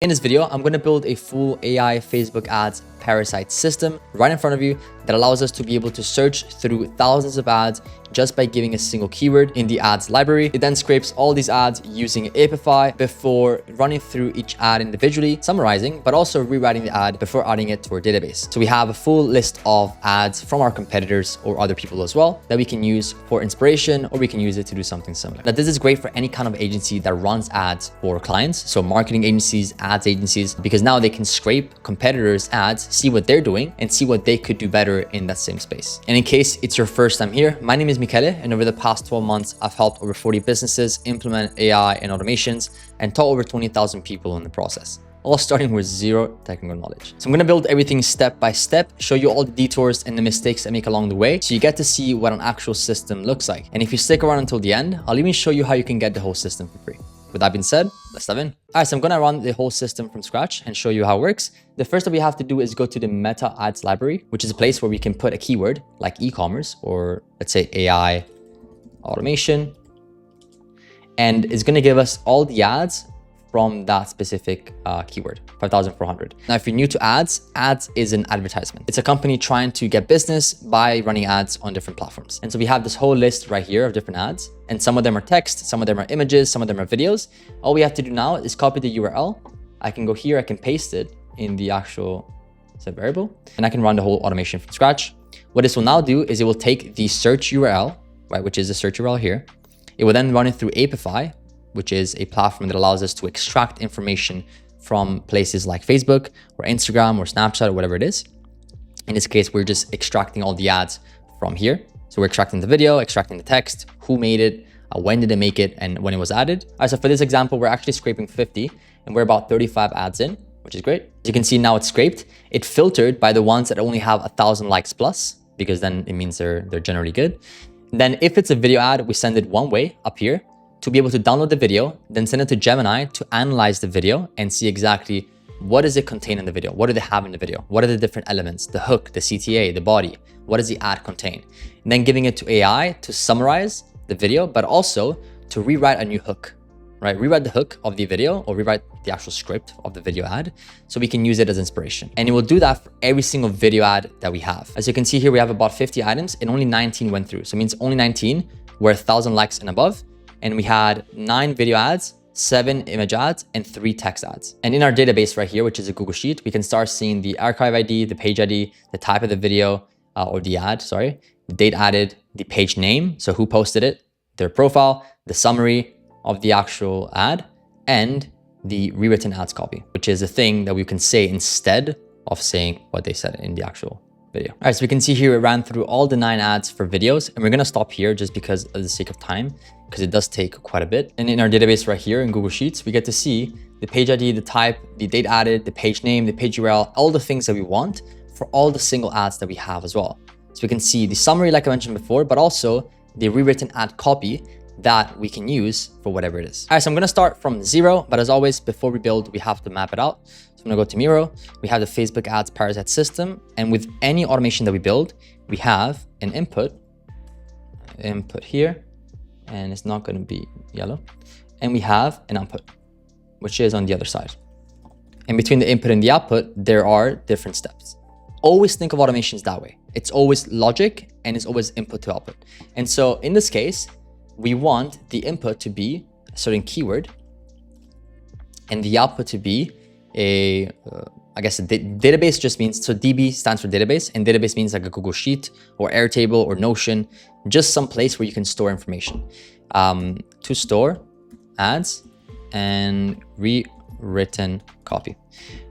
In this video, I'm going to build a full AI Facebook ads parasite system right in front of you that allows us to be able to search through thousands of ads just by giving a single keyword in the ads library. It then scrapes all these ads using Apify before running through each ad individually, summarizing, but also rewriting the ad before adding it to our database. So we have a full list of ads from our competitors or other people as well that we can use for inspiration, or we can use it to do something similar. Now, this is great for any kind of agency that runs ads for clients. So marketing agencies, ads agencies, because now they can scrape competitors' ads, see what they're doing, and see what they could do better in that same space. And in case it's your first time here, my name is Michele, and over the past 12 months, I've helped over 40 businesses implement AI and automations and taught over 20,000 people in the process, all starting with zero technical knowledge. So I'm going to build everything step by step, show you all the detours and the mistakes I make along the way, so you get to see what an actual system looks like. And if you stick around until the end, I'll even show you how you can get the whole system for free. With that being said, let's dive in. All right, so I'm going to run the whole system from scratch and show you how it works. The first that we have to do is go to the meta ads library, which is a place where we can put a keyword like e-commerce, or let's say AI automation. And it's going to give us all the ads from that specific keyword, 5,400. Now, if you're new to ads, ads is an advertisement. It's a company trying to get business by running ads on different platforms. And so we have this whole list right here of different ads, and some of them are text, some of them are images, some of them are videos. All we have to do now is copy the URL. I can go here, I can paste it in the actual set variable, and I can run the whole automation from scratch. What this will now do is it will take the search URL, right, which is the search URL here. It will then run it through Apify, which is a platform that allows us to extract information from places like Facebook or Instagram or Snapchat or whatever it is. In this case, we're just extracting all the ads from here. So we're extracting the video, extracting the text, who made it, when did they make it, and when it was added. All right, so for this example, we're actually scraping 50 and we're about 35 ads in, which is great. As you can see now it's scraped. It filtered by the ones that only have 1,000 likes plus, because then it means they're generally good. Then if it's a video ad, we send it one way up here to be able to download the video, then send it to Gemini to analyze the video and see exactly what does it contain in the video? What do they have in the video? What are the different elements? The hook, the CTA, the body, what does the ad contain? And then giving it to AI to summarize the video, but also to rewrite a new hook, right? Rewrite the hook of the video or rewrite the actual script of the video ad so we can use it as inspiration. And it will do that for every single video ad that we have. As you can see here, we have about 50 items and only 19 went through. So it means only 19 were 1,000 likes and above. And we had 9 video ads, 7 image ads, and 3 text ads. And in our database right here, which is a Google Sheet, we can start seeing the archive ID, the page ID, the type of the video or the ad, sorry, the date added, the page name, so who posted it, their profile, the summary of the actual ad, and the rewritten ads copy, which is a thing that we can say instead of saying what they said in the actual video. All right, so we can see here it ran through all the 9 ads for videos, and we're going to stop here just because of the sake of time, because it does take quite a bit. And in our database right here in Google Sheets, we get to see the page ID, the type, the date added, the page name, the page URL, all the things that we want for all the single ads that we have as well. So we can see the summary, like I mentioned before, but also the rewritten ad copy that we can use for whatever it is. All right, so I'm gonna start from 0, but as always, before we build, we have to map it out. So I'm gonna go to Miro, we have the Facebook ads parasite system, and with any automation that we build, we have an input here, and it's not gonna be yellow. And we have an output, which is on the other side. And between the input and the output, there are different steps. Always think of automations that way. It's always logic and it's always input to output. And so in this case, we want the input to be a certain keyword and the output to be a database just means, so DB stands for database, and database means like a Google Sheet or Airtable or Notion, just some place where you can store information. To store ads and rewritten copy.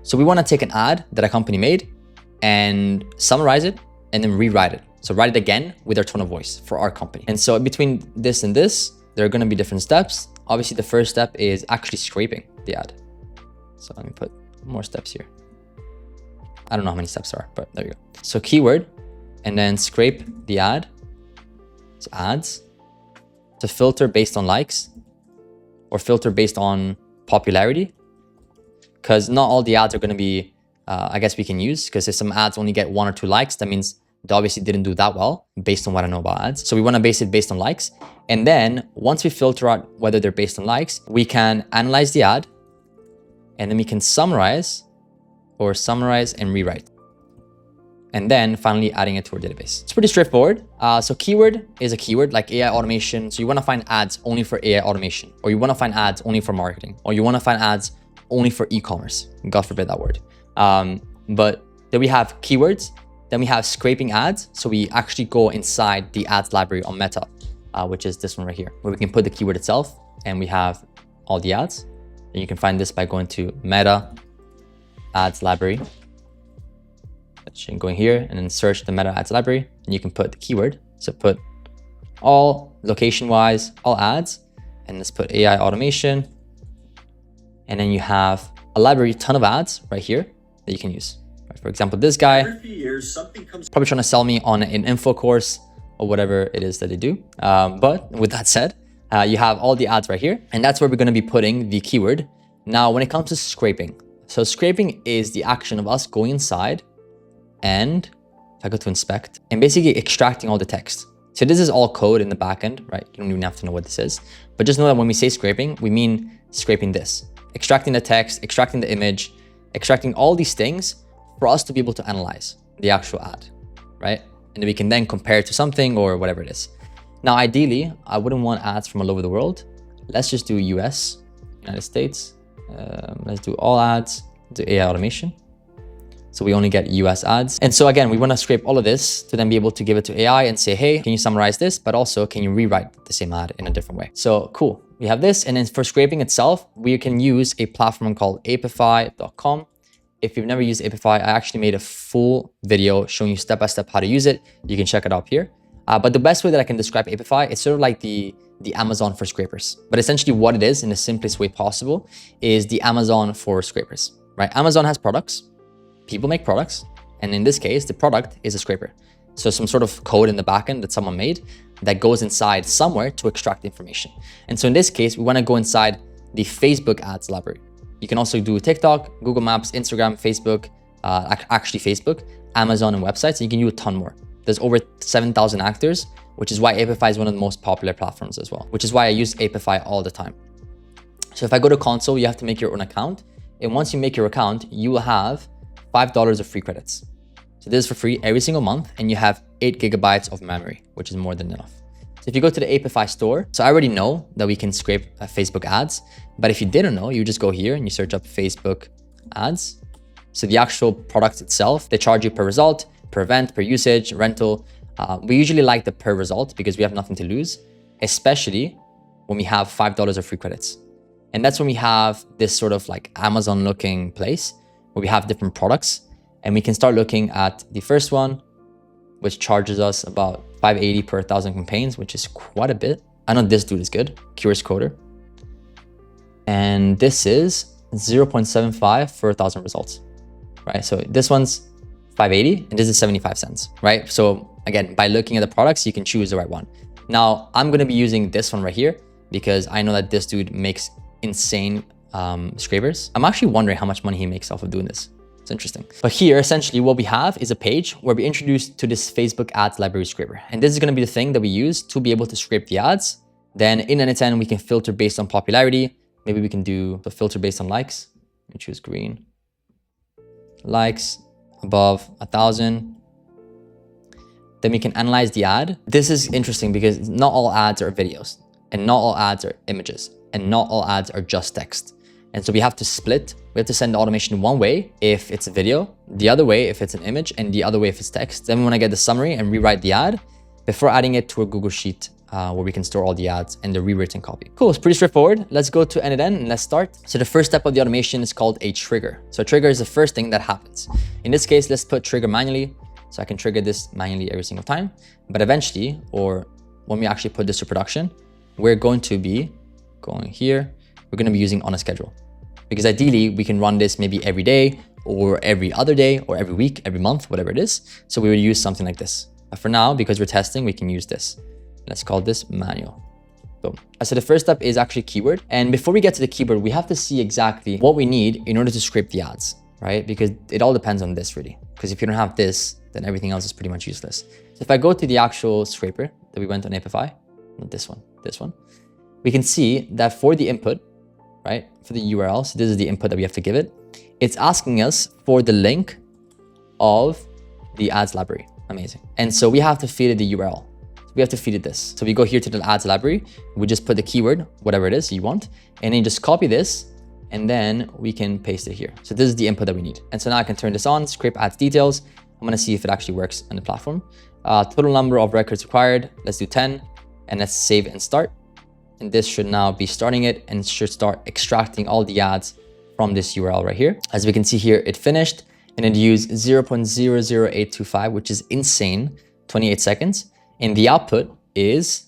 So we want to take an ad that a company made and summarize it and then rewrite it. So write it again with our tone of voice for our company. And so between this and this, there are going to be different steps. Obviously, the first step is actually scraping the ad. So let me put more steps here. I don't know how many steps there are, but there you go. So keyword, and then scrape the ad. So ads, to filter based on likes or filter based on popularity, because not all the ads are going to be, I guess we can use, because if some ads only get 1 or 2 likes, that means they obviously didn't do that well based on what I know about ads. So we want to base it based on likes. And then once we filter out whether they're based on likes, we can analyze the ad And then we can summarize and rewrite. And then finally adding it to our database. It's pretty straightforward. So keyword is a keyword like AI automation. So you want to find ads only for AI automation, or you want to find ads only for marketing, or you want to find ads only for e-commerce. God forbid that word. But then we have keywords. Then we have scraping ads. So we actually go inside the ads library on Meta, which is this one right here, where we can put the keyword itself and we have all the ads. And you can find this by going to Meta ads library. Going here and then search the Meta ads library, and you can put the keyword. So put all location wise, all ads, and let's put AI automation. And then you have a library, ton of ads right here that you can use. Right, for example, this guy probably trying to sell me on an info course or whatever it is that they do. But with that said, you have all the ads right here, and that's where we're going to be putting the keyword. Now, when it comes to scraping, so scraping is the action of us going inside and if I go to inspect and basically extracting all the text. So this is all code in the backend, right? You don't even have to know what this is, but just know that when we say scraping, we mean scraping this, extracting the text, extracting the image, extracting all these things for us to be able to analyze the actual ad, right? And we can then compare it to something or whatever it is. Now, ideally, I wouldn't want ads from all over the world. Let's just do US, United States. Let's do all ads, do AI automation. So we only get US ads. And so again, we want to scrape all of this to then be able to give it to AI and say, hey, can you summarize this? But also, can you rewrite the same ad in a different way? So cool, we have this. And then for scraping itself, we can use a platform called Apify.com. If you've never used Apify, I actually made a full video showing you step-by-step how to use it. You can check it out here. But the best way that I can describe Apify, it's sort of like the Amazon for scrapers. But essentially what it is in the simplest way possible is the Amazon for scrapers, right? Amazon has products. People make products, and in this case, the product is a scraper. So some sort of code in the backend that someone made that goes inside somewhere to extract information. And so in this case, we want to go inside the Facebook ads library. You can also do TikTok, Google Maps, Instagram, Facebook, actually Facebook, Amazon, and websites. And you can do a ton more. There's over 7,000 actors, which is why Apify is one of the most popular platforms as well, which is why I use Apify all the time. So if I go to console, you have to make your own account. And once you make your account, you will have $5 of free credits. So this is for free every single month, and you have 8 gigabytes of memory, which is more than enough. So if you go to the Apify store, so I already know that we can scrape Facebook ads, but if you didn't know, you just go here and you search up Facebook ads. So the actual product itself, they charge you per result, per event, per usage, rental. We usually like the per result because we have nothing to lose, especially when we have $5 of free credits. And that's when we have this sort of like Amazon looking place where we have different products, and we can start looking at the first one, which charges us about $5.80 per 1,000 campaigns, which is quite a bit. I know this dude is good, Curious Coder. And this is 0.75 for 1,000 results, right? So this one's $5.80 and this is 75 cents, right? So again, by looking at the products, you can choose the right one. Now, I'm gonna be using this one right here because I know that this dude makes insane scrapers. I'm actually wondering how much money he makes off of doing this. It's interesting. But here, essentially what we have is a page where we introduce to this Facebook ads library scraper. And this is going to be the thing that we use to be able to scrape the ads. Then in n8n, we can filter based on popularity. Maybe we can do the filter based on likes. Let me choose green. Likes above 1,000. Then we can analyze the ad. This is interesting because not all ads are videos, and not all ads are images, and not all ads are just text. And so we have to split. We have to send the automation one way if it's a video, the other way if it's an image, and the other way if it's text. Then we want to get the summary and rewrite the ad before adding it to a Google Sheet where we can store all the ads and the rewritten copy. Cool, it's pretty straightforward. Let's go to n8n and let's start. So the first step of the automation is called a trigger. So a trigger is the first thing that happens. In this case, let's put trigger manually. So I can trigger this manually every single time. But eventually, or when we actually put this to production, we're going to be going here. We're going to be using on a schedule. Because ideally, we can run this maybe every day or every other day or every week, every month, whatever it is. So we would use something like this. But for now, because we're testing, we can use this. Let's call this manual. Boom. So the first step is actually keyword. And before we get to the keyword, we have to see exactly what we need in order to scrape the ads, right? Because it all depends on this really. Because if you don't have this, then everything else is pretty much useless. So if I go to the actual scraper that we went on Apify, not this one, we can see that for the input, right? For the URL, so this is the input that we have to give it. It's asking us for the link of the ads library. Amazing. And so we have to feed it the URL. We have to feed it this. So we go here to the ads library, we just put the keyword, whatever it is you want, and then you just copy this, and then we can paste it here. So this is the input that we need. And so now I can turn this on, scrape ads details. I'm gonna see if it actually works on the platform. Total number of records required, let's do 10, and let's save and start. And this should now be starting it and should start extracting all the ads from this URL right here. As we can see here, it finished and it used 0.00825, which is insane, 28 seconds. And the output is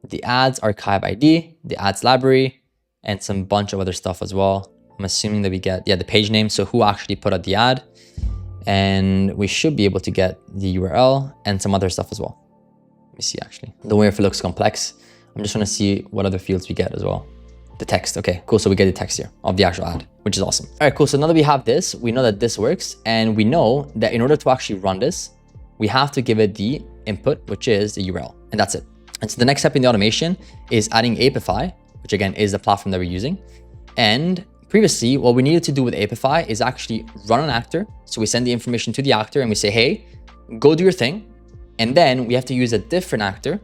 the ads archive ID, the ads library, and some bunch of other stuff as well. I'm assuming that we get, the page name. So who actually put out the ad, and we should be able to get the URL and some other stuff as well. Let me see actually. Don't worry if it looks complex. I'm just trying to see what other fields we get as well. The text, okay, cool. So we get the text here of the actual ad, which is awesome. All right, cool. So now that we have this, we know that this works, and we know that in order to actually run this, we have to give it the input, which is the URL, and that's it. And so the next step in the automation is adding Apify, which again is the platform that we're using. And previously, what we needed to do with Apify is actually run an actor. So we send the information to the actor and we say, hey, go do your thing. And then we have to use a different actor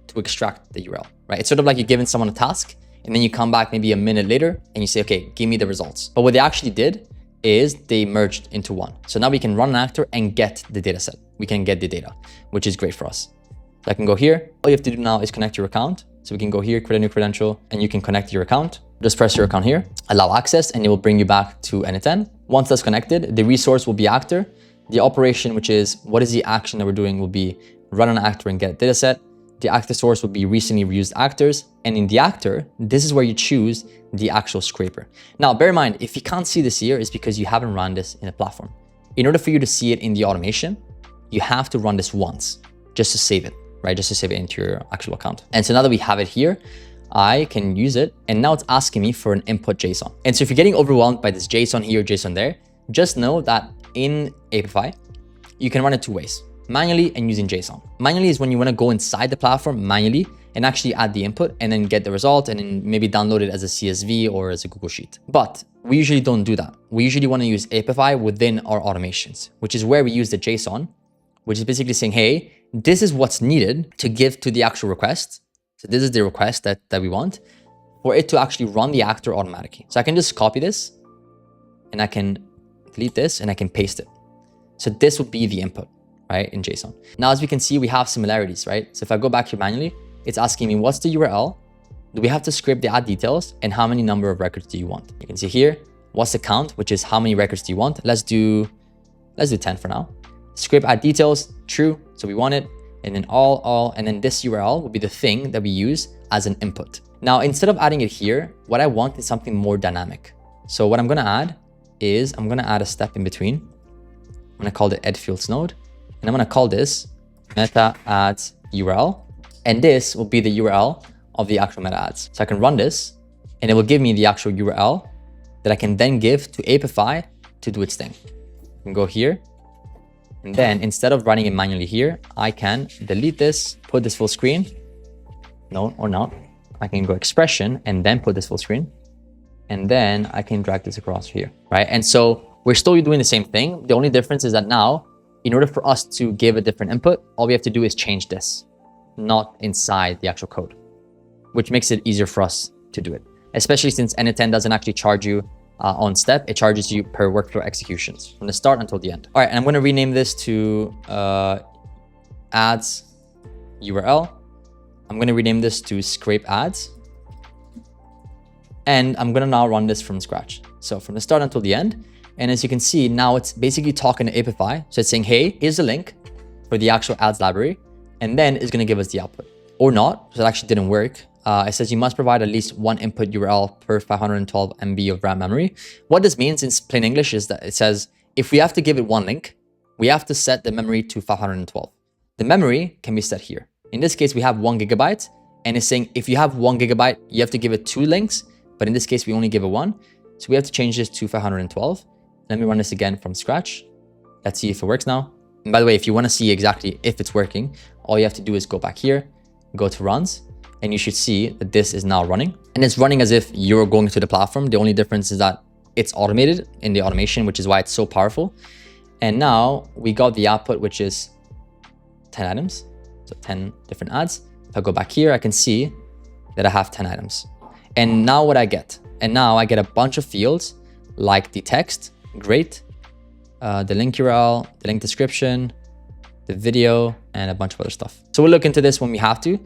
to extract the URL, right? It's sort of like you're giving someone a task and then you come back maybe a minute later and you say, okay, give me the results. But what they actually did is they merged into one. So now we can run an actor and get the data set. We can get the data, which is great for us. So I can go here. All you have to do now is connect your account. So we can go here, create a new credential, and you can connect your account. Just press your account here, allow access, and it will bring you back to n8n. Once that's connected, the resource will be actor. The operation, which is what is the action that we're doing, will be run an actor and get a data set. The actor source will be recently reused actors. And in the actor, this is where you choose the actual scraper. Now, bear in mind, if you can't see this here, it's because you haven't run this in a platform. In order for you to see it in the automation, you have to run this once just to save it, right? Just to save it into your actual account. And so now that we have it here, I can use it. And now it's asking me for an input JSON. And so if you're getting overwhelmed by this JSON here, JSON there, just know that in Apify, you can run it two ways, manually and using JSON. Manually is when you want to go inside the platform manually and actually add the input and then get the result and then maybe download it as a CSV or as a Google Sheet. But we usually don't do that. We usually want to use Apify within our automations, which is where we use the JSON, which is basically saying, hey, this is what's needed to give to the actual request. So this is the request that we want for it to actually run the actor automatically. So I can just copy this and I can delete this and I can paste it. So this would be the input, right, in JSON. Now, as we can see, we have similarities, right? So if I go back here manually, it's asking me, what's the URL? Do we have to scrape the ad details? And how many number of records do you want? You can see here, what's the count, which is how many records do you want? Let's do 10 for now. Scrape ad details, true. So we want it. And then and then this URL will be the thing that we use as an input. Now, instead of adding it here, what I want is something more dynamic. So what I'm going to add is I'm going to add a step in between. I'm going to call it add fields node. And I'm going to call this meta ads URL. And this will be the URL of the actual meta ads. So I can run this and it will give me the actual URL that I can then give to Apify to do its thing. I can go here. And then instead of running it manually here, I can delete this, put this full screen. No, or not. I can go expression and then put this full screen. And then I can drag this across here, right? And so we're still doing the same thing. The only difference is that now, in order for us to give a different input, all we have to do is change this, not inside the actual code, which makes it easier for us to do it. Especially since n8n doesn't actually charge you on step, it charges you per workflow executions from the start until the end. All right, and I'm going to rename this to ads URL. I'm going to rename this to scrape ads. And I'm going to now run this from scratch. So from the start until the end. And as you can see, now it's basically talking to Apify. So it's saying, hey, here's the link for the actual ads library. And then it's going to give us the output or not. So it actually didn't work. It says you must provide at least one input URL per 512 MB of RAM memory. What this means in plain English is that it says, if we have to give it one link, we have to set the memory to 512. The memory can be set here. In this case, we have 1 GB and it's saying, if you have 1 GB, you have to give it 2 links. But in this case, we only give it 1. So we have to change this to 512. Let me run this again from scratch. Let's see if it works now. And by the way, if you want to see exactly if it's working, all you have to do is go back here, go to runs, and you should see that this is now running, and it's running as if you're going to the platform. The only difference is that it's automated in the automation, which is why it's so powerful. And now we got the output, which is 10 items, so 10 different ads. If I go back here, I can see that I have 10 items. And now what I get? And now I get a bunch of fields like the text, great, the link URL, the link description, the video, and a bunch of other stuff. So we'll look into this when we have to,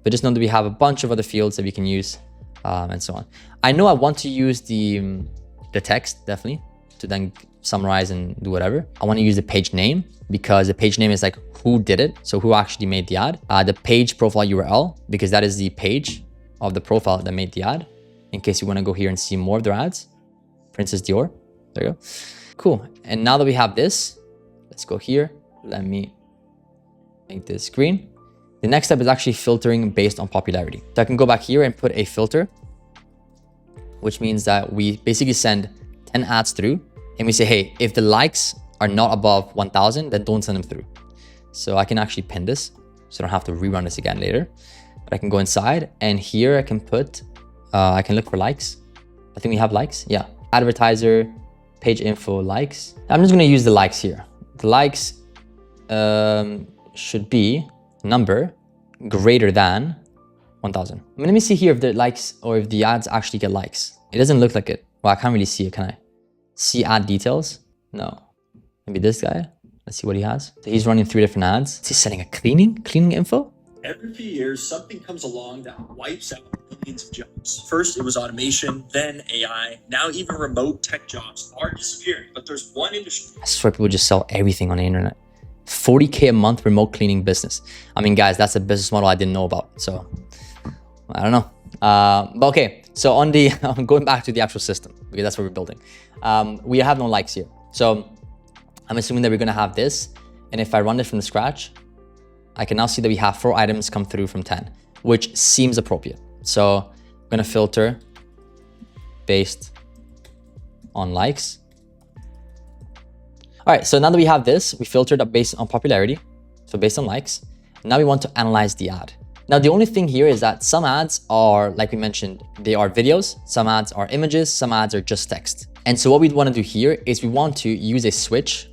but just know that we have a bunch of other fields that we can use, and so on. I know I want to use the text, definitely, to then summarize and do whatever. I want to use the page name because the page name is like who did it, so who actually made the ad. The page profile URL, because that is the page of the profile that made the ad, in case you want to go here and see more of their ads. Princess Dior, there you go. Cool. And now that we have this, let's go here. Let me make this green. The next step is actually filtering based on popularity. So I can go back here and put a filter, which means that we basically send 10 ads through and we say, hey, if the likes are not above 1,000, then don't send them through. So I can actually pin this, so I don't have to rerun this again later. But I can go inside and here I can put, I can look for likes. I think we have likes. Yeah. Advertiser, page info, likes. I'm just going to use the likes here. The likes should be number greater than 1,000. I mean, let me see here if the likes or if the ads actually get likes. It doesn't look like it. Well, I can't really see it, can I? See ad details? No. Maybe this guy. Let's see what he has. So he's running 3 different ads. Is he setting a cleaning info? Every few years, something comes along that wipes out millions of jobs. First, it was automation, then AI. Now even remote tech jobs are disappearing. But there's one industry. I swear people just sell everything on the internet. 40K a month remote cleaning business. I mean, guys, that's a business model I didn't know about. So I don't know. But okay, so on the going back to the actual system, because that's what we're building. We have no likes here. So I'm assuming that we're going to have this. And if I run this from scratch, I can now see that we have 4 items come through from 10, which seems appropriate. So I'm going to filter based on likes. All right, so now that we have this, we filtered up based on popularity, so based on likes. Now we want to analyze the ad. Now, the only thing here is that some ads are, like we mentioned, they are videos, some ads are images, some ads are just text. And so what we want to do here is we want to use a switch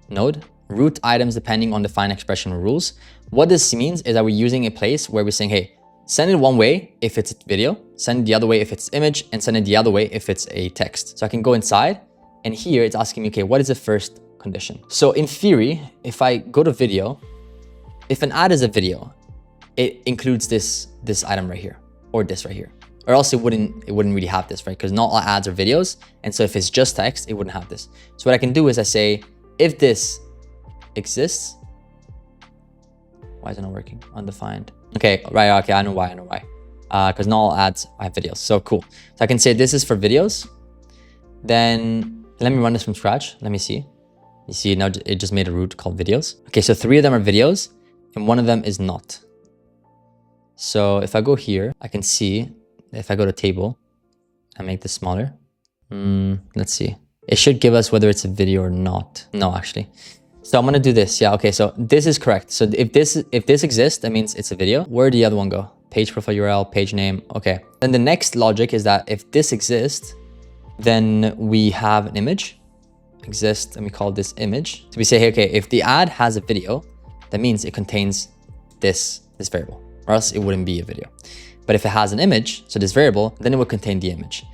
node, route items depending on defined expression rules. What this means is that we're using a place where we're saying, hey, send it one way if it's video, send it the other way if it's image, and send it the other way if it's a text. So I can go inside, and here it's asking me, okay, what is the first condition? So in theory, if I go to video, if an ad is a video, it includes this item right here, or this right here, or else it wouldn't really have this, right? Because not all ads are videos, and so if it's just text, it wouldn't have this. So what I can do is I say, if this exists, why is it not working? Undefined. Okay, right, okay, I know why. Because not all ads have videos. So cool. So I can say this is for videos. Then let me run this from scratch. Let me see. You see now it just made a route called videos. Okay, so 3 of them are videos and 1 of them is not. So if I go here, I can see if I go to table and make this smaller. Let's see. It should give us whether it's a video or not. No, actually. So I'm gonna do this. Yeah, okay, so this is correct. So if this exists, that means it's a video. Where'd the other one go? Page profile URL, page name. Okay. Then the next logic is that if this exists, then we have an image exist, and we call this image. So we say, hey, okay, if the ad has a video, that means it contains this variable, or else it wouldn't be a video. But if it has an image, so this variable, then it would contain the image.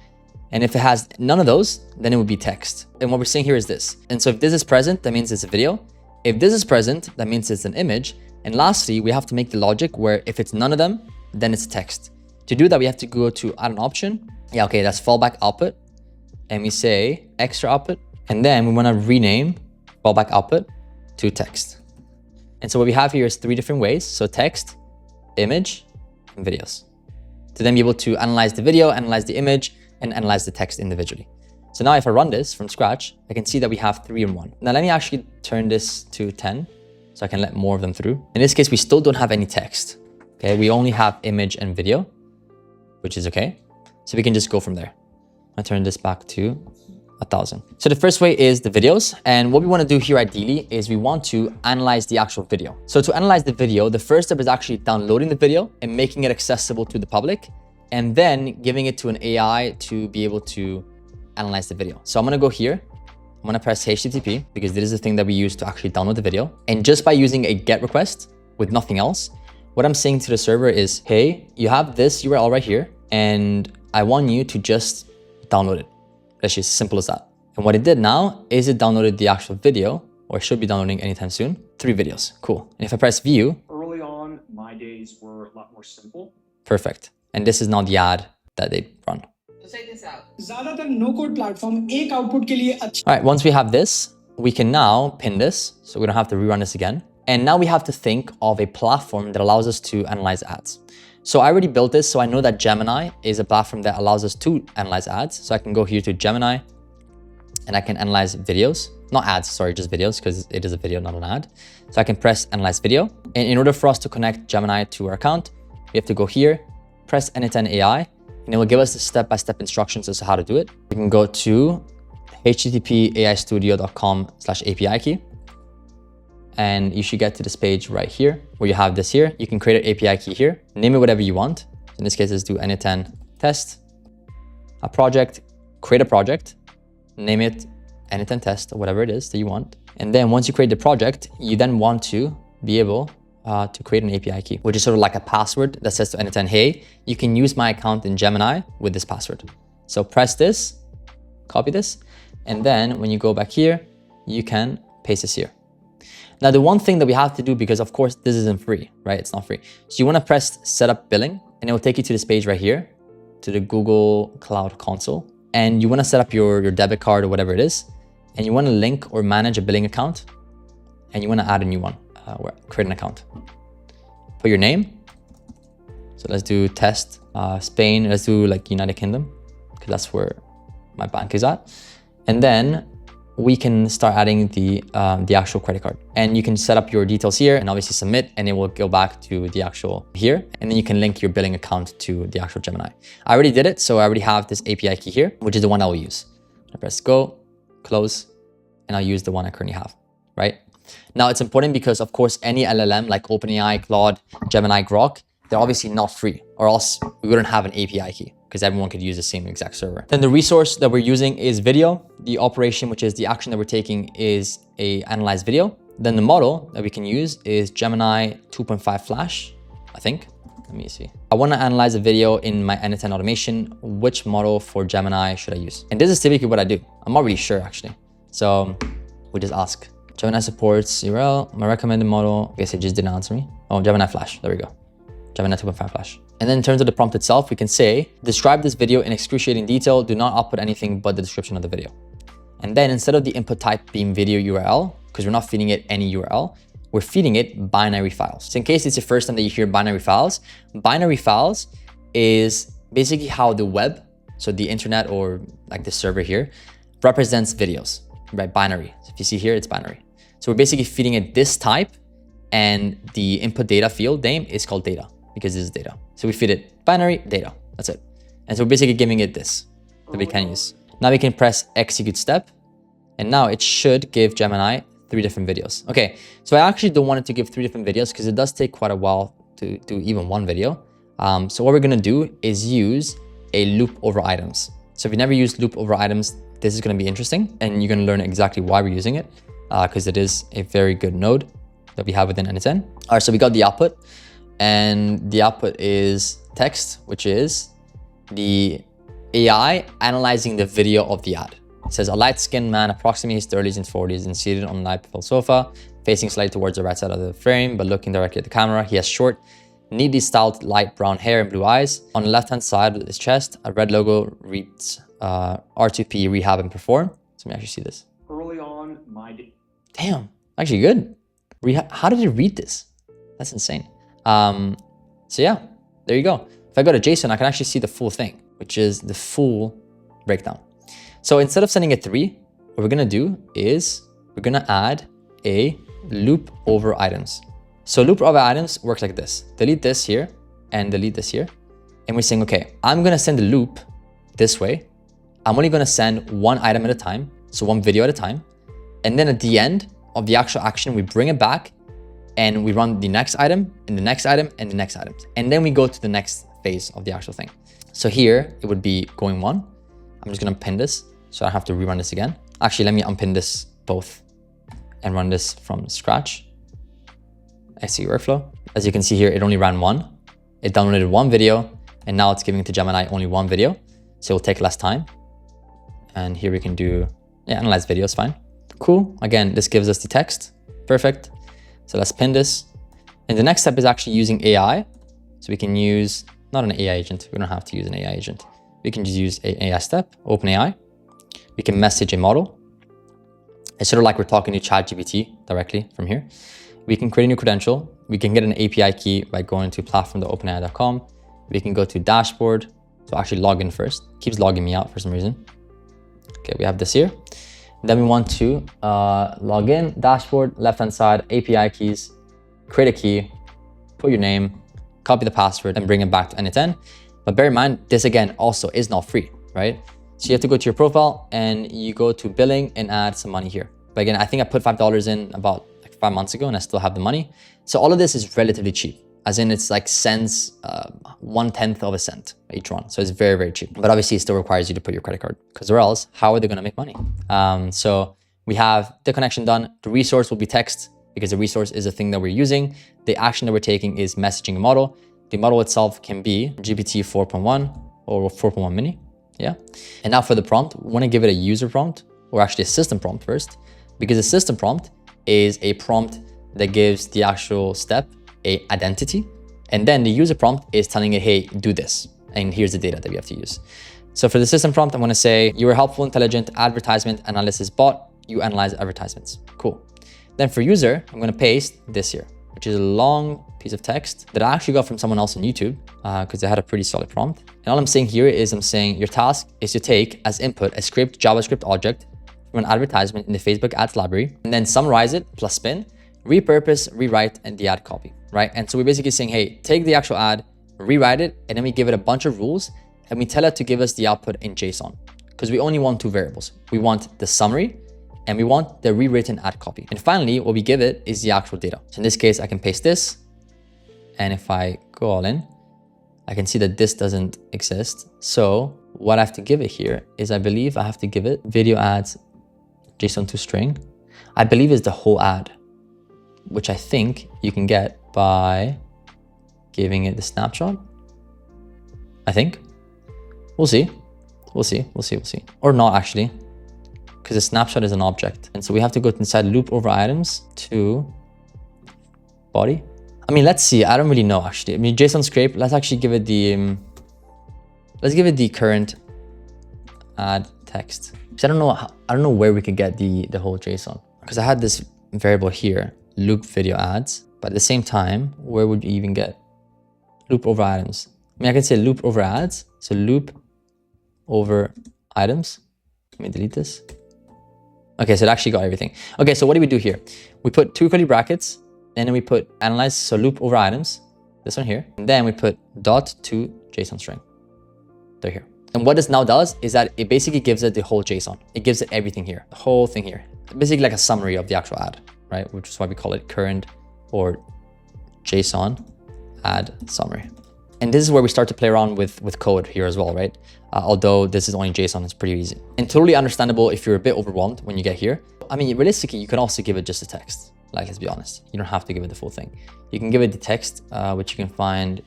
And if it has none of those, then it would be text. And what we're saying here is this. And so if this is present, that means it's a video. If this is present, that means it's an image. And lastly, we have to make the logic where if it's none of them, then it's text. To do that, we have to go to add an option. Yeah, okay, that's fallback output. And we say extra output. And then we want to rename fallback output to text. And so what we have here is 3 different ways. So text, image, and videos. To then be able to analyze the video, analyze the image, and analyze the text individually. So now if I run this from scratch, I can see that we have 3 in 1. Now let me actually turn this to 10 so I can let more of them through. In this case, we still don't have any text. Okay, we only have image and video, which is okay. So we can just go from there. I turn this back to 1,000. So the first way is the videos. And what we want to do here ideally is we want to analyze the actual video. So to analyze the video, the first step is actually downloading the video and making it accessible to the public, and then giving it to an AI to be able to analyze the video. So I'm going to go here. I'm going to press HTTP because this is the thing that we use to actually download the video. And just by using a GET request with nothing else, what I'm saying to the server is, hey, you have this URL right here, and I want you to just download it. It's just as simple as that. And what it did now is it downloaded the actual video, or should be downloading anytime soon. 3 videos. Cool. And if I press view. Early on, my days were a lot more simple. Perfect. And this is now the ad that they run. So check this out. ज़्यादातर no code platform एक output के लिए अच्छा. All right, once we have this, we can now pin this. So we don't have to rerun this again. And now we have to think of a platform that allows us to analyze ads. So I already built this, so I know that Gemini is a platform that allows us to analyze ads. So I can go here to Gemini and I can analyze videos, not ads, sorry, just videos, because it is a video, not an ad. So I can press analyze video. And in order for us to connect Gemini to our account, we have to go here, press n8n AI, and it will give us the step-by-step instructions as to how to do it. We can go to http://aistudio.com/API key. And you should get to this page right here where you have this here. You can create an API key here, name it whatever you want. In this case, let's do n8n test, a project, create a project, name it n8n test or whatever it is that you want. And then once you create the project, you then want to be able to create an API key, which is sort of like a password that says to n8n, hey, you can use my account in Gemini with this password. So press this, copy this, and then when you go back here, you can paste this here. Now, the one thing that we have to do, because of course this isn't free, right? It's not free. So you want to press setup billing, and it will take you to this page right here, to the Google Cloud Console. And you want to set up your debit card or whatever it is. And you want to link or manage a billing account. And you want to add a new one, create an account. Put your name. So let's do test Spain. Let's do like United Kingdom, because that's where my bank is at. And then we can start adding the actual credit card, and you can set up your details here and obviously submit, and it will go back to the actual here. And then you can link your billing account to the actual Gemini. I already did it. So I already have this API key here, which is the one I will use. I press go, close, and I'll use the one I currently have, right? Now it's important because of course, any LLM like OpenAI, Claude, Gemini, Grok, they're obviously not free, or else we wouldn't have an API key, because everyone could use the same exact server. Then the resource that we're using is video. The operation, which is the action that we're taking, is a analyzed video. Then the model that we can use is Gemini 2.5 Flash, I think. Let me see. I want to analyze a video in my n8n automation. Which model for Gemini should I use? And this is typically what I do. I'm not really sure actually. So we just ask. Gemini supports URL, my recommended model. I guess it just didn't answer me. Oh, Gemini Flash, there we go. Gemini 2.5 Flash. And then in terms of the prompt itself, we can say, describe this video in excruciating detail. Do not output anything but the description of the video. And then instead of the input type being video URL, because we're not feeding it any URL, we're feeding it binary files. So in case it's the first time that you hear binary files is basically how the web, so the internet or like the server here, represents videos, right? Binary. So if you see here, it's binary. So we're basically feeding it this type, and the input data field name is called data, because this is data. So we feed it binary data, that's it. And so we're basically giving it this that we can use. Now we can press execute step, and now it should give Gemini 3 different videos. Okay, so I actually don't want it to give 3 different videos because it does take quite a while to do even one video. So what we're gonna do is use a loop over items. So if you never used loop over items, this is gonna be interesting, and you're gonna learn exactly why we're using it, because it is a very good node that we have within n8n. All right, so we got the output, and the output is text, which is the AI analyzing the video of the ad. It says a light-skinned man, approximately his 30s and 40s, and seated on an Apify sofa, facing slightly towards the right side of the frame, but looking directly at the camera. He has short, neatly styled light brown hair and blue eyes. On the left-hand side of his chest, a red logo reads R2P rehab and perform. So let me actually see this. Early on, my day. Damn, actually good. How did it read this? That's insane. So yeah, there you go. If I go to JSON, I can actually see the full thing, which is the full breakdown. So instead of sending it 3, what we're gonna do is we're gonna add a loop over items. So loop over items works like this. Delete this here and delete this here. And we're saying, okay, I'm gonna send the loop this way. I'm only going to send one item at a time. So one video at a time. And then at the end of the actual action, we bring it back and we run the next item and the next item and the next item. And then we go to the next phase of the actual thing. So here it would be going one. I'm just going to unpin this so I don't have to rerun this again. Actually, let me unpin this both and run this from scratch. I see workflow. As you can see here, it only ran one. It downloaded one video and now it's giving it to Gemini only one video. So it'll take less time. And here we can do, analyze videos, fine. Cool. Again, this gives us the text. Perfect. So let's pin this. And the next step is actually using AI. So we can use, not an AI agent. We don't have to use an AI agent. We can just use an AI step, OpenAI. We can message a model. It's sort of like we're talking to ChatGPT directly from here. We can create a new credential. We can get an API key by going to platform.openai.com. We can go to dashboard. So actually log in first. Keeps logging me out for some reason. Okay, we have this here. Then we want to log in, dashboard, left-hand side, API keys, create a key, put your name, copy the password, and bring it back to n8n. But bear in mind, this again also is not free, right? So you have to go to your profile and you go to billing and add some money here. But again, I think I put $5 in about like 5 months ago and I still have the money. So all of this is relatively cheap, as in it's like cents, 1/10 of a cent each one. So it's very, very cheap. But obviously it still requires you to put your credit card, because or else how are they gonna make money? So we have the connection done. The resource will be text, because the resource is a thing that we're using. The action that we're taking is messaging a model. The model itself can be GPT 4.1 or 4.1 mini. Yeah. And now for the prompt, we want to give it a user prompt, or actually a system prompt first, because a system prompt is a prompt that gives the actual step a identity. And then the user prompt is telling it, hey, do this. And here's the data that we have to use. So for the system prompt, I'm going to say, you are helpful, intelligent advertisement analysis bot. You analyze advertisements. Cool. Then for user, I'm going to paste this here, which is a long piece of text that I actually got from someone else on YouTube because they had a pretty solid prompt. And all I'm saying here is I'm saying your task is to take as input a script JavaScript object from an advertisement in the Facebook ads library, and then summarize it plus spin, repurpose, rewrite, and the ad copy, right? And so we're basically saying, hey, take the actual ad, rewrite it, and then we give it a bunch of rules and we tell it to give us the output in JSON, because we only want two variables. We want the summary and we want the rewritten ad copy. And finally, what we give it is the actual data. So in this case, I can paste this. And if I go all in, I can see that this doesn't exist. So what I have to give it here is, I believe I have to give it video ads JSON to string. I believe is the whole ad, which I think you can get by giving it the snapshot. I think. We'll see. We'll see. We'll see. We'll see. Or not actually, because a snapshot is an object. And so we have to go inside loop over items to body. I mean, let's see. I don't really know actually. I mean, JSON scrape. Let's actually give it the let's give it the current ad text. Because I don't know where we could get the whole JSON. Because I had this variable here, loop video ads, but at the same time, where would you even get loop over items? I mean, I can say loop over ads. So loop over items. Let me delete this. Okay, so it actually got everything. Okay, so what do we do here? We put two curly brackets. And then we put analyze, so loop over items, this one here. And then we put dot to JSON string. They're here. And what this now does is that it basically gives it the whole JSON. It gives it everything here, the whole thing here. Basically like a summary of the actual ad, right? Which is why we call it current or JSON ad summary. And this is where we start to play around with code here as well, right? Although this is only JSON, it's pretty easy. And totally understandable if you're a bit overwhelmed when you get here. I mean, realistically, you can also give it just a text. Like, let's be honest, you don't have to give it the full thing. You can give it the text, which you can find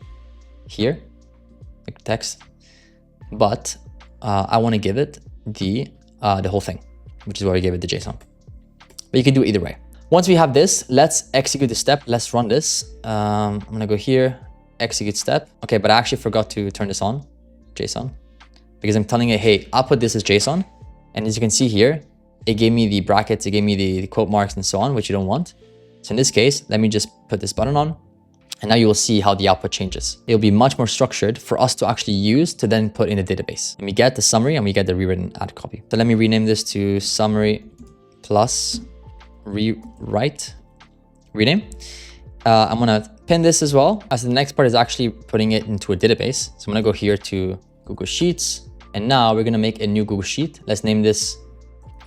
here, like text. But I want to give it the whole thing, which is why we gave it the JSON. But you can do it either way. Once we have this, let's execute the step. Let's run this. I'm gonna go here, execute step. Okay, but I actually forgot to turn this on, JSON, because I'm telling it, hey, I'll put this as JSON. And as you can see here, it gave me the brackets, it gave me the quote marks and so on, which you don't want. So in this case, let me just put this button on, and now you will see how the output changes. It'll be much more structured for us to actually use to then put in the database. And we get the summary and we get the rewritten ad copy. So let me rename this to summary plus rewrite, rename. I'm gonna pin this as well, as the next part is actually putting it into a database. So I'm gonna go here to Google Sheets, And now we're gonna make a new Google Sheet. Let's name this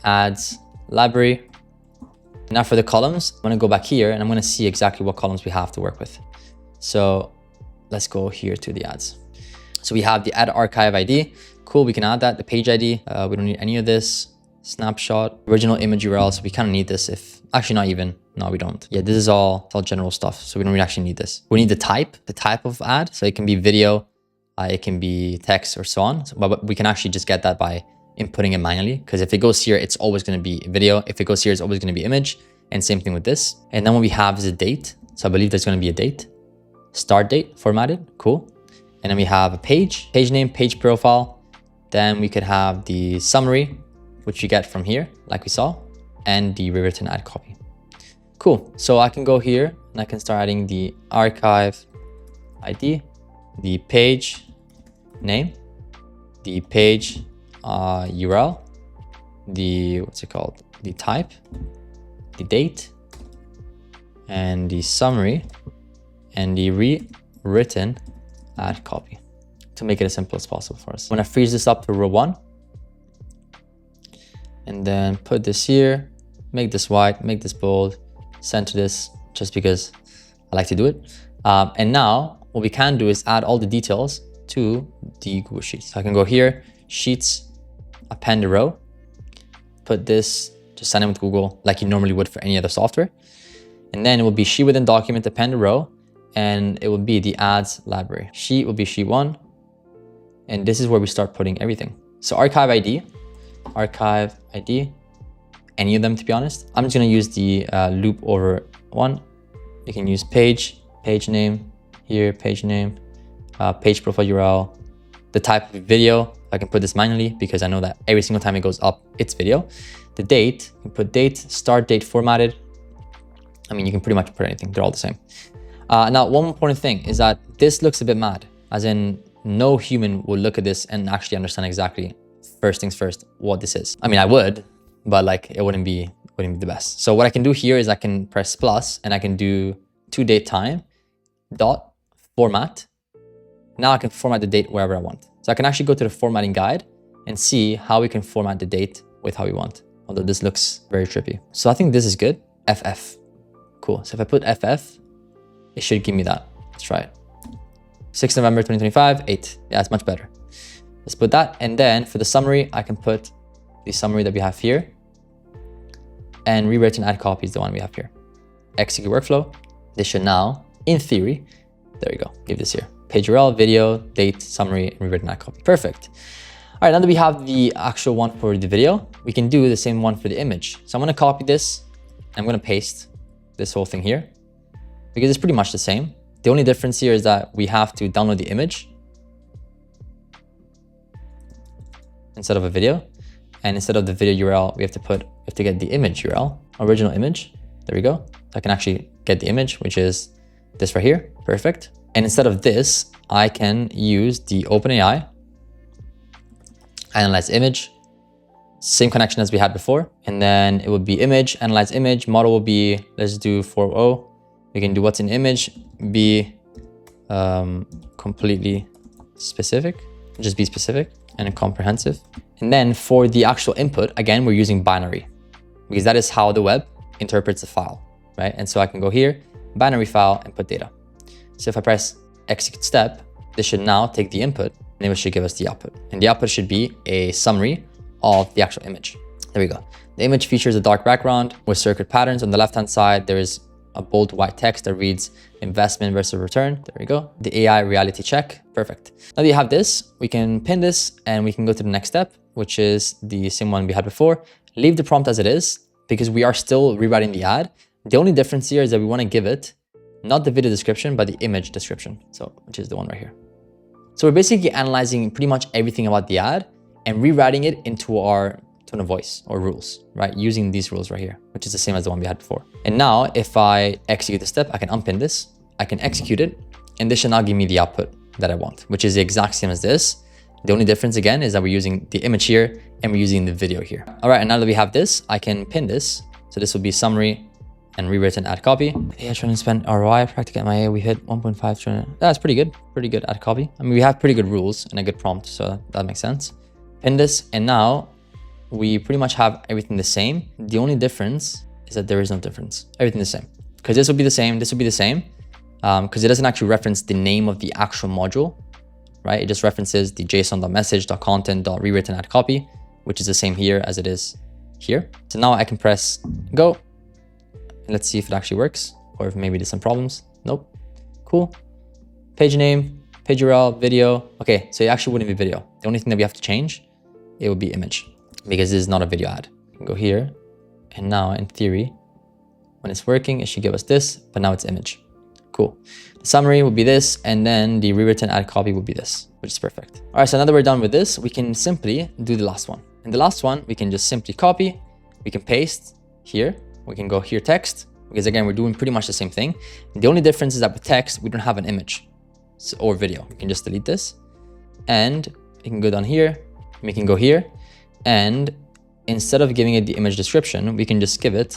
ads library. Now for the columns, I'm gonna go back here and I'm gonna see exactly what columns we have to work with. So let's go here to the ads. So we have the ad archive ID. Cool, we can add that. The page ID, we don't need any of this. Snapshot, original image URL. So we kind of need this if, actually not even, no, we don't. Yeah, this is all, it's all general stuff. So we don't really actually need this. We need the type of ad. So it can be video, it can be text or so on. So, but we can actually just get that by inputting it manually. Because if it goes here, it's always going to be video. If it goes here, it's always going to be image. And same thing with this. And then what we have is a date. So I believe there's going to be a date. Start date formatted. Cool. And then we have a page name, page profile. Then we could have the summary, which you get from here, like we saw, and the rewritten ad copy. Cool. So I can go here and I can start adding the archive ID, the page name, the page URL, the, the type, the date, and the summary, and the rewritten ad copy to make it as simple as possible for us. I'm gonna freeze this up to row 1 and then put this here, make this white, make this bold, center this just because I like to do it. And now what we can do is add all the details to the Google Sheets. So I can go here, Sheets, append a row, put this, just sign in with Google like you normally would for any other software. And then it will be sheet within document, append a row, and it will be the ads library. Sheet will be sheet 1. And this is where we start putting everything. So archive ID, any of them to be honest. I'm just gonna use the loop over 1. You can use page name here, page name, page profile URL, the type of video. I can put this manually because I know that every single time it goes up, it's video. The date, you can put date, start date formatted. I mean, you can pretty much put anything, they're all the same. Now, one important thing is that this looks a bit mad, as in no human will look at this and actually understand exactly, first things first, what this is. I mean, I would, but like it wouldn't be the best. So what I can do here is I can press plus and I can do toDateTime dot format. Now I can format the date wherever I want. So I can actually go to the formatting guide and see how we can format the date with how we want. Although this looks very trippy. So I think this is good. FF. Cool. So if I put FF, it should give me that. Let's try it. 6 November 2025, 8. Yeah, it's much better. Let's put that. And then for the summary, I can put the summary that we have here. And rewritten ad copy is the one we have here. Execute workflow. This should now, in theory, there you go. Give this here. Page URL, video, date, summary, and rewritten ad copy. Perfect. All right, now that we have the actual one for the video, we can do the same one for the image. So I'm going to copy this. I'm going to paste this whole thing here because it's pretty much the same. The only difference here is that we have to download the image instead of a video. And instead of the video URL, we have to get the image URL, original image. There we go. So I can actually get the image, which is this right here. Perfect. And instead of this, I can use the OpenAI, analyze image, same connection as we had before. And then it would be image, analyze image, model will be, let's do 4.0. We can do what's in image, be completely specific, just be specific and comprehensive. And then for the actual input, again, we're using binary because that is how the web interprets a file, right? And so I can go here, binary file, and put data. So if I press execute step, this should now take the input and it should give us the output. And the output should be a summary of the actual image. There we go. The image features a dark background with circuit patterns. On the left-hand side, there is a bold white text that reads investment versus return. There we go. The AI reality check. Perfect. Now that you have this, we can pin this and we can go to the next step, which is the same one we had before. Leave the prompt as it is because we are still rewriting the ad. The only difference here is that we want to give it not the video description, but the image description. So, which is the one right here. So we're basically analyzing pretty much everything about the ad and rewriting it into our tone of voice or rules, right? Using these rules right here, which is the same as the one we had before. And now if I execute the step, I can unpin this, I can execute it, and this should now give me the output that I want, which is the exact same as this. The only difference again is that we're using the image here and we're using the video here. All right, and now that we have this, I can pin this. So this will be summary and rewritten ad copy. Yeah, trying to spend ROI, practical MIA, we hit 1.5 trillion. That's pretty good ad copy. I mean, we have pretty good rules and a good prompt, so that makes sense. pin this, and now we pretty much have everything the same. The only difference is that there is no difference. Everything the same. Because this will be the same, this will be the same. Because it doesn't actually reference the name of the actual module, right? It just references the json.message.content.rewritten@copy, which is the same here as it is here. So now I can press go. And let's see if it actually works, or if maybe there's some problems. Nope. Cool. Page name, page URL, video. Okay, so it actually wouldn't be video. The only thing that we have to change, it would be image, because this is not a video ad. You can go here, and now in theory, when it's working, it should give us this, but now it's image. Cool. The summary would be this, and then the rewritten ad copy would be this, which is perfect. All right, so now that we're done with this, we can simply do the last one. And the last one, we can just simply copy, we can paste here, we can go here text, because again, we're doing pretty much the same thing. The only difference is that with text, we don't have an image or video. We can just delete this, and you can go down here, we can go here, and instead of giving it the image description, we can just give it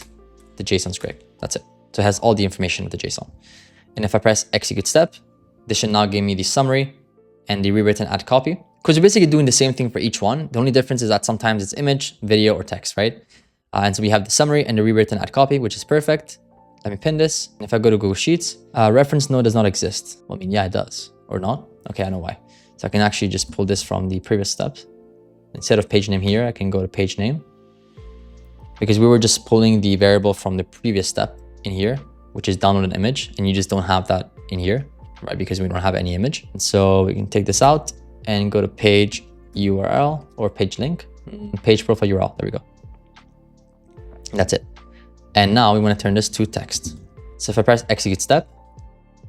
the JSON script. That's it. So it has all the information of the JSON. And if I press execute step, this should now give me the summary and the rewritten ad copy. Because we're basically doing the same thing for each one. The only difference is that sometimes it's image, video, or text, right? And so we have the summary and the rewritten ad copy, which is perfect. Let me pin this. And if I go to Google Sheets, reference node does not exist. Well, I mean, yeah, it does, or not. Okay, I know why. So I can actually just pull this from the previous steps. Instead of page name here, I can go to page name, because we were just pulling the variable from the previous step in here, which is download an image, and you just don't have that in here, right? Because we don't have any image. And so we can take this out and go to page URL or page link, page profile URL. There we go. And that's it. And now we want to turn this to text. So if I press execute step,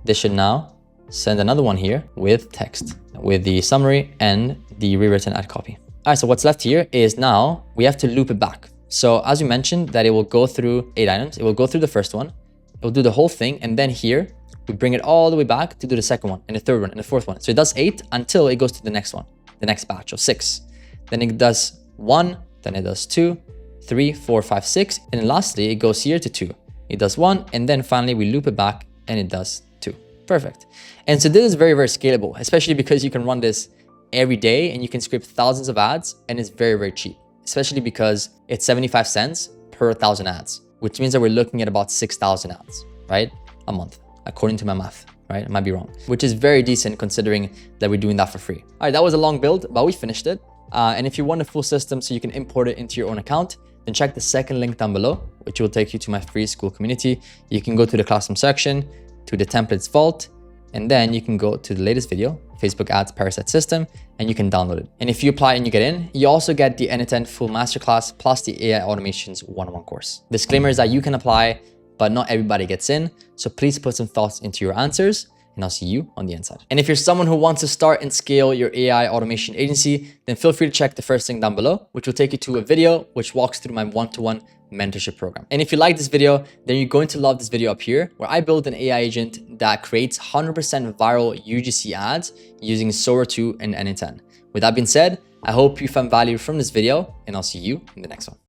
this should now send another one here with text, with the summary and the rewritten ad copy. All right, so what's left here is now we have to loop it back. So as we mentioned, that it will go through 8 items. It will go through the first one. It will do the whole thing. And then here, we bring it all the way back to do the second one and the third one and the fourth one. So it does 8 until it goes to the next one, the next batch of 6. Then it does 1, then it does 2, 3, 4, 5, 6. And then lastly, it goes here to 2. It does 1. And then finally, we loop it back and it does 2. Perfect. And so this is very, very scalable, especially because you can run this every day and you can script thousands of ads, and it's very, very cheap, especially because it's 75 cents per 1,000 ads, which means that we're looking at about 6,000 ads, right? A month, according to my math, right? I might be wrong, which is very decent considering that we're doing that for free. All right, that was a long build, but we finished it. And if you want a full system so you can import it into your own account, then check the second link down below, which will take you to my free school community. You can go to the classroom section, to the templates vault, and then you can go to the latest video, Facebook ads parasite system, and you can download it. And if you apply and you get in, you also get the n8n full masterclass plus the AI automations 101 course. Disclaimer is that you can apply, but not everybody gets in. So please put some thoughts into your answers, and I'll see you on the inside. And if you're someone who wants to start and scale your AI automation agency, then feel free to check the first link down below, which will take you to a video which walks through my one-to-one mentorship program. And if you like this video, then you're going to love this video up here, where I build an AI agent that creates 100% viral UGC ads using Sora 2 and n8n. With that being said, I hope you found value from this video, and I'll see you in the next one.